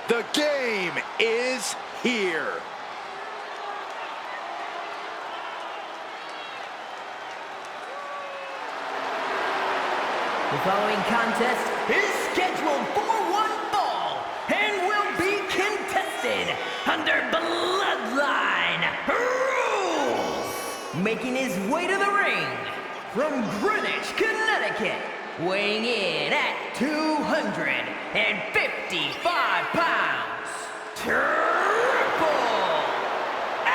The game is here. The following contest is scheduled for one fall and will be contested under Bloodline rules. Making his way to the ring from Greenwich, Connecticut, weighing in at 255 pounds, Triple H!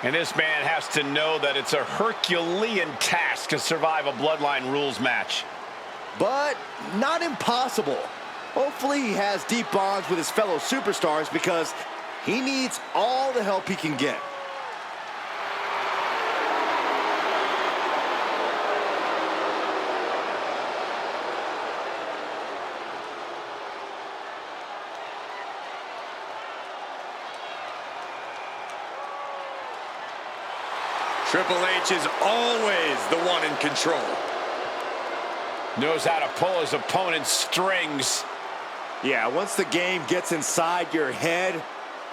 And this man has to know that it's a Herculean task to survive a Bloodline rules match. But not impossible. Hopefully he has deep bonds with his fellow superstars because he needs all the help he can get. Triple H is always the one in control. Knows how to pull his opponent's strings. Yeah, once the game gets inside your head,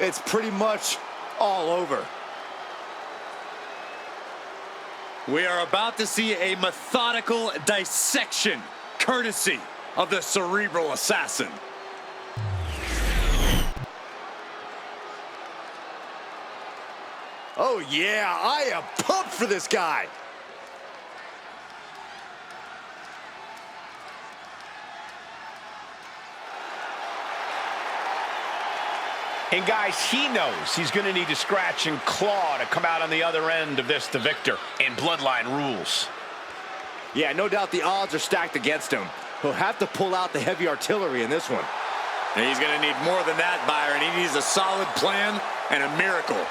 it's pretty much all over. We are about to see a methodical dissection, courtesy of the Cerebral Assassin. Oh yeah, I am pumped for this guy. And guys, he knows he's going to need to scratch and claw to come out on the other end of this the victor in Bloodline rules. Yeah, no doubt the odds are stacked against him. He'll have to pull out the heavy artillery in this one. And he's going to need more than that, Byron. He needs a solid plan and a miracle.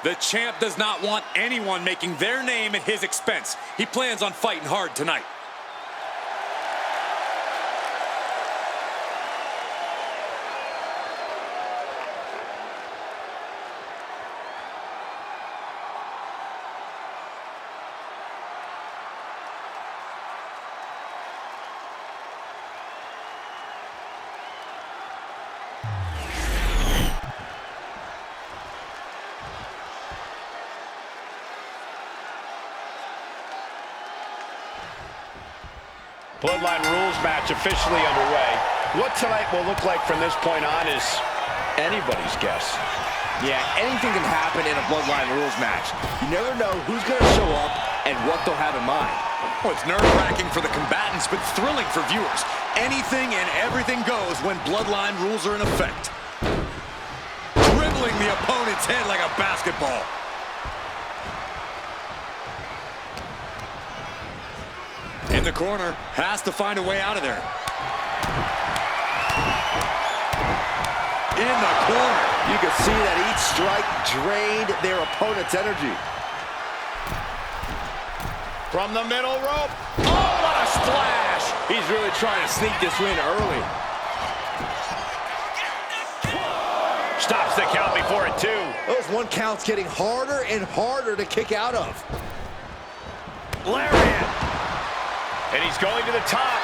The champ does not want anyone making their name at his expense. He plans on fighting hard tonight. Bloodline rules match officially underway. What tonight will look like from this point on is anybody's guess. Yeah, anything can happen in a Bloodline rules match. You never know who's going to show up and what they'll have in mind. Well, it's nerve-wracking for the combatants, but thrilling for viewers. Anything and everything goes when Bloodline rules are in effect. Dribbling the opponent's head like a basketball. In the corner, has to find a way out of there. In the corner. You can see that each strike drained their opponent's energy. From the middle rope. Oh, what a splash! He's really trying to sneak this win early. Stops the count before it, too. Those one counts getting harder and harder to kick out of. Lariat. And he's going to the top.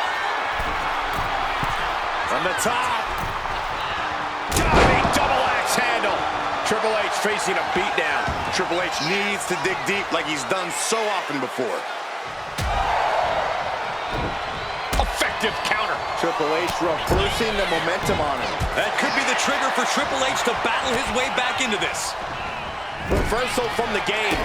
From the top. Diving double axe handle. Triple H facing a beatdown. Triple H needs to dig deep like he's done so often before. Effective counter. Triple H reversing the momentum on him. That could be the trigger for Triple H to battle his way back into this. Reversal from the game.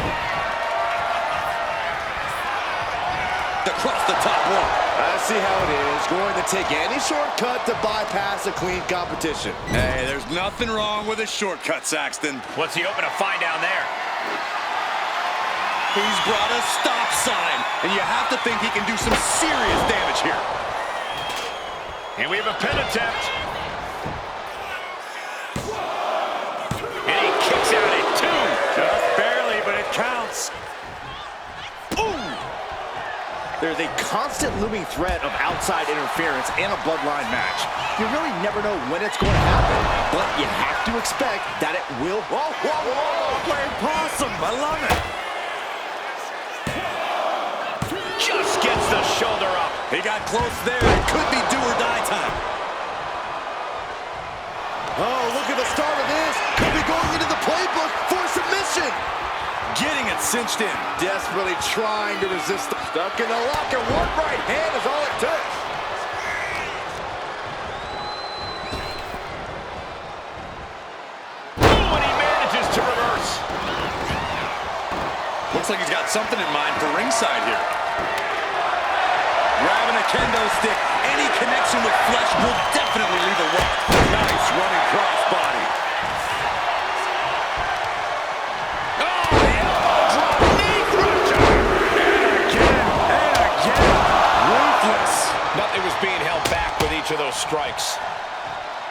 Across the top rope. I see how it is. Going to take any shortcut to bypass a clean competition. Hey, there's nothing wrong with a shortcut, Saxton. What's he hoping to find down there? He's brought a stop sign, and you have to think he can do some serious damage here. And we have a pin attempt. And he kicks out at 2. Just barely, but it counts. Ooh! There's a constant looming threat of outside interference in a Bloodline match. You really never know when it's going to happen, but you have to expect that it will. Whoa, whoa, whoa! Playing possum. I love it. Just gets the shoulder up. He got close there. It could be do or die time. Oh, look at the start of this. Could be going into the playbook for submission. Getting it cinched in. Desperately trying to resist. Stuck in the locker. One right hand is all it took. Oh, and he manages to reverse. Looks like he's got something in mind for ringside here. Grabbing a kendo stick. Any connection with flesh will definitely leave a mark. Nice running crossbody. Oh, the elbow drop. Knee crusher. And again. Ruthless. Nothing was being held back with each of those strikes.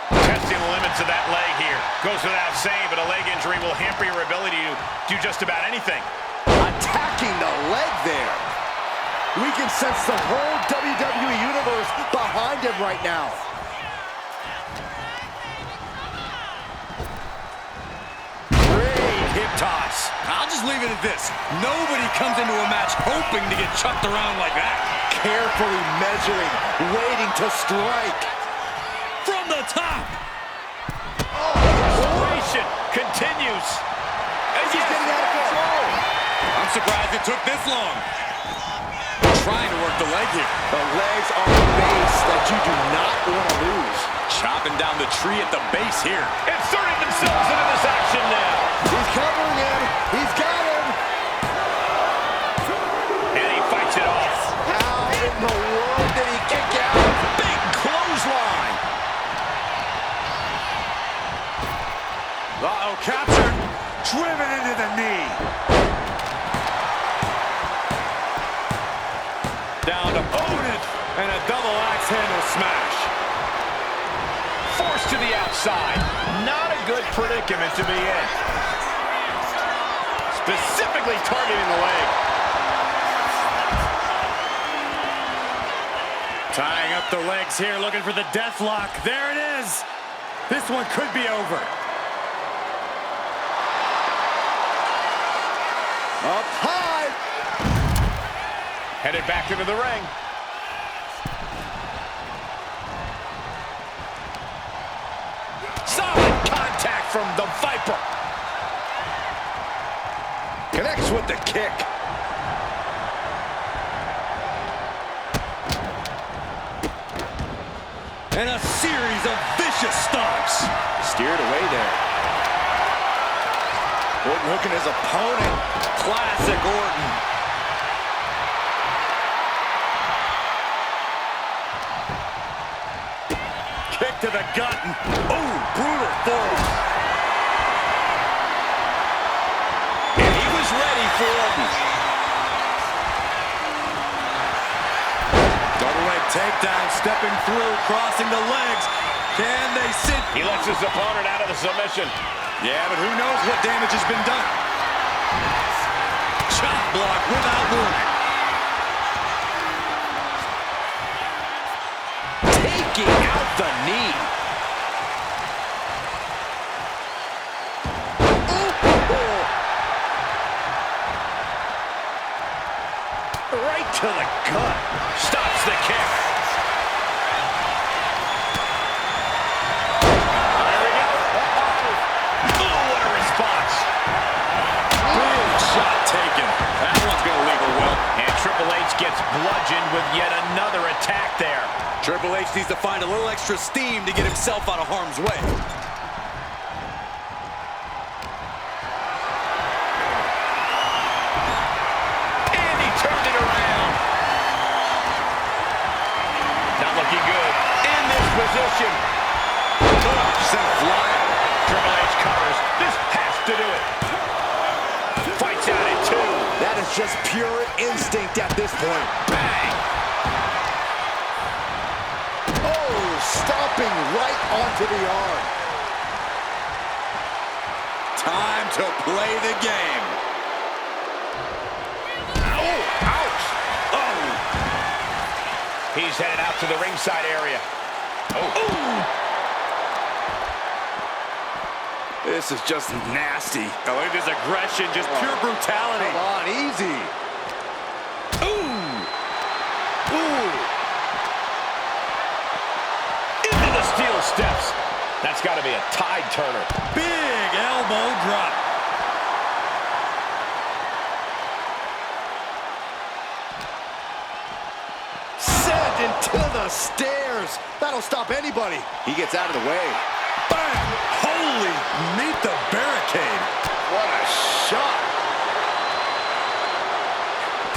Testing the limits of that leg here. Goes without saying, but a leg injury will hamper your ability to do just about anything. Attacking the leg there. We can sense the whole WWE Universe behind him right now. Great hip toss. I'll just leave it at this. Nobody comes into a match hoping to get chucked around like that. Carefully measuring, waiting to strike. From the top. Frustration continues. And He's getting out of control. I'm surprised it took this long. Trying to work the leg here. The legs are the base that you do not want to lose. Chopping down the tree at the base here. inserting themselves into this action now. He's covering him. He's got him. And he fights it off. How in the world did he kick out? Big clothesline. Uh-oh, captured. Driven into the knee. Down to opponent. And a double axe handle smash. Forced to the outside. Not a good predicament to be in. Specifically targeting the leg. Tying up the legs here, looking for the death lock. There it is. This one could be over. Up high. Headed back into the ring. Solid contact from the Viper. Connects with the kick. And a series of vicious stomps. Steered away there. Orton hooking his opponent. Classic Orton. Kick to the gut. Oh, brutal forearm. And he was ready for Orton. Double leg takedown, stepping through, crossing the legs. Can they sit? He lets his opponent out of the submission. Yeah, but who knows what damage has been done. Chop block without warning. Taking out the knee. Right to the gut. Stops the kick. There we go. Oh, what a response. Big shot taken. That one's going to leave a well. And Triple H gets bludgeoned with yet another attack there. Triple H needs to find a little extra steam to get himself out of harm's way. And he turned it around. Not looking good. In this position. Sent flying. Triple H covers. This has to do it. Fights out at 2. That is just pure instinct at this point. Bang. Oh, stomping right onto the arm. Time to play the game. Oh, ouch. Oh, He's headed out to the ringside area. Oh. Ooh. This is just nasty. Oh, look at this aggression, just pure brutality. Come on, easy. Ooh. Ooh. Into the steel steps. That's got to be a tide turner. Big elbow drop. Sent into the stairs. That'll stop anybody. He gets out of the way. Bam! Holy, meet the barricade. What a shot.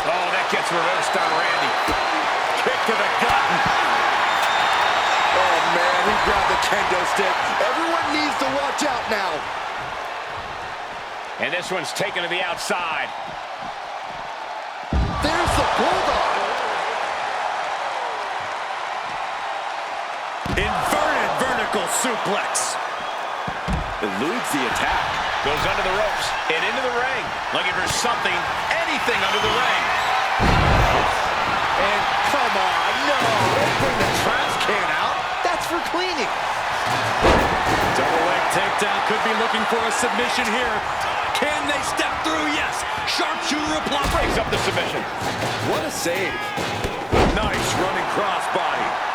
Oh, that gets reversed on Randy. Kick to the gut. Oh, man, he grabbed the kendo stick. Everyone needs to watch out now. And this one's taken to the outside. There's the bulldog. Inverted vertical suplex. Eludes the attack. Goes under the ropes and into the ring. Looking for something, anything under the ring. And come on, no. Don't bring the trash can out. That's for cleaning. Double leg takedown, could be looking for a submission here. Can they step through? Yes. Sharpshooter apply. Breaks up the submission. What a save. Nice running crossbody.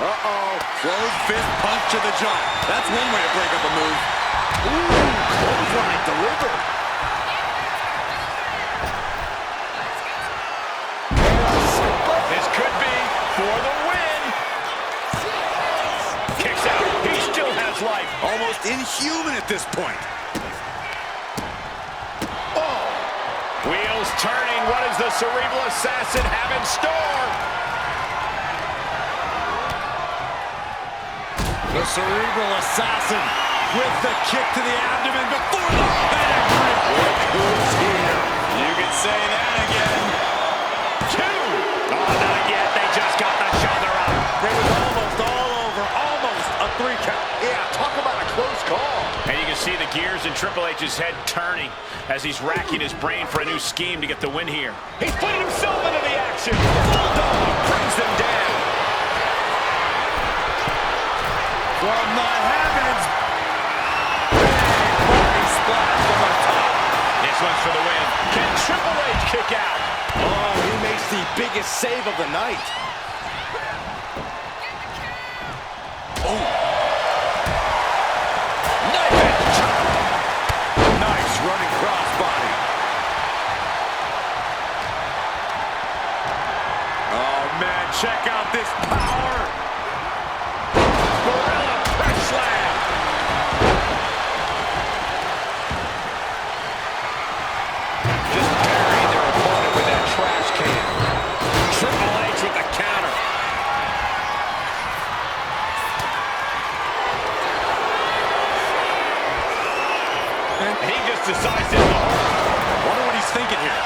Uh-oh. Closed fist punch to the jaw. That's one way to break up a move. Ooh, clothesline delivered. This could be for the win. Kicks out. He still has life. Almost inhuman at this point. Oh. Wheels turning. What does the Cerebral Assassin have in store? The Cerebral Assassin with the kick to the abdomen before the pedigree. Look who's here. You can say that again. Two. Oh, not yet. They just got the shoulder up. It was almost all over. Almost a 3 count. Yeah, talk about a close call. And you can see the gears in Triple H's head turning as he's racking his brain for a new scheme to get the win here. He's putting himself into the action. Bulldog brings them down. From the heavens. Big body splash from the top. This one's for the win. Can Triple H kick out? Oh, he makes the biggest save of the night. Oh. Knife edge chop. Nice running crossbody. Oh, man, check out this power. Gorilla press slam. Just burying their opponent with that trash can. Triple H with the counter. And he just decides to go. Wonder what he's thinking here.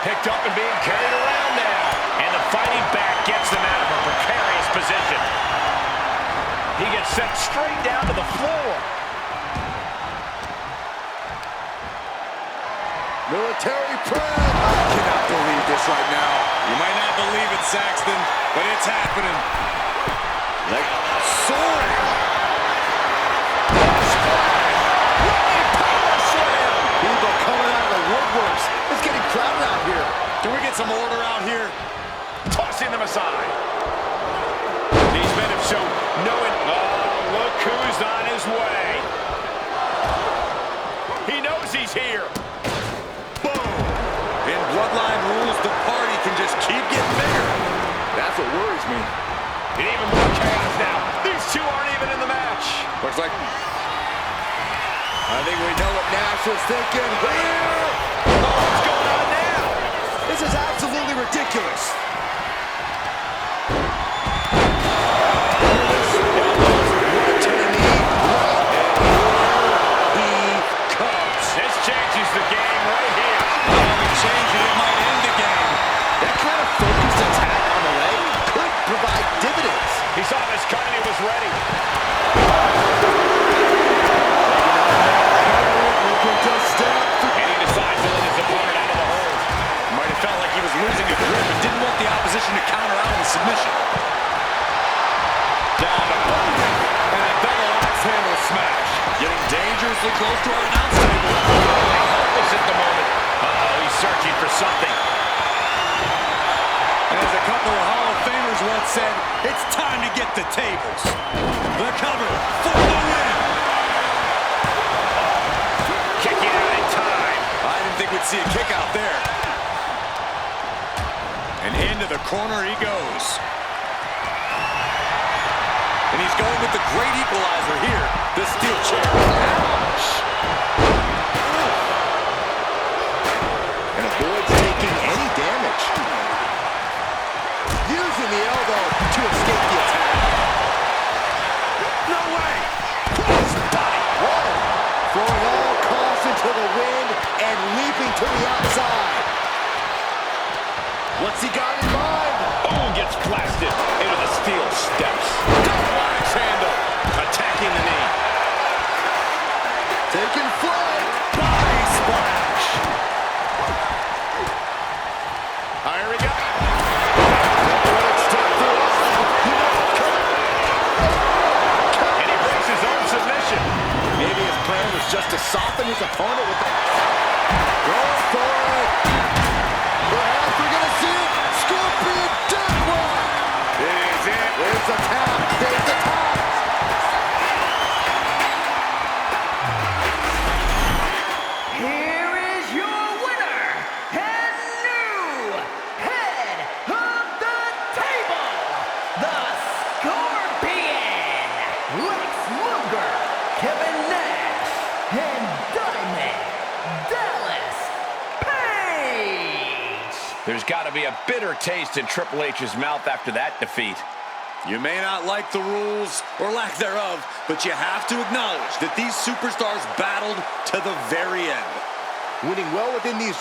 Picked up and being carried around now. And the fighting back gets them out of a precarious position. He gets sent straight down to the floor. Military press. I cannot believe this right now. You might not believe it, Saxton, but it's happening. Like soaring. People coming out of the woodworks. It's getting crowded out here. Can we get some order out here? Tossing them aside. These men have shown no... Oh, look who's on his way. He knows he's here. Boom. In Bloodline rules, the party can just keep getting bigger. That's what worries me. And even more chaos now. These two aren't even in the match. Looks like... I think we know what Nash is thinking here. Oh, what's going on now? This is absolutely ridiculous. This changes the game right here. change it, it might end the game. That kind of focused attack on the leg could provide dividends. He saw this coming. He was ready. And he decides to let his opponent out of the hold. Might have felt like he was losing a grip and didn't want the opposition to counter out with submission. Down to both. And a double axe handle smash. Getting dangerously close to our announce table. Helpless at the moment. Uh-oh, he's searching for something. And as a couple of Hall of Famers once said, it's time to get the tables. The cover for the win. Kicking out in time. I didn't think we'd see a kick out there. And into the corner he goes. And he's going with the great equalizer here, the steel chair. Ouch! And avoids taking any damage. Using the elbow to escape the attack. No way! Crossbody. Whoa! Throwing all caution to the wind and leaping to the outside. What's he got in mind? Boom, gets blasted into the steel steps. Double axe handle. Attacking the knee. Taking flight. Body splash. Here we go. And he breaks his own submission. Maybe his plan was just to soften his opponent with the... Go for it. Perhaps we're going to see it. Scorpion deathlock. Is it? There's the tap. There's the tap. Here is your winner and new head of the table, the Scorpion, Lex Luger, Kevin Nash, and Diamond Dallas Page. There's got to be a bitter taste in Triple H's mouth after that defeat. You may not like the rules or lack thereof, but you have to acknowledge that these superstars battled to the very end. Winning well within these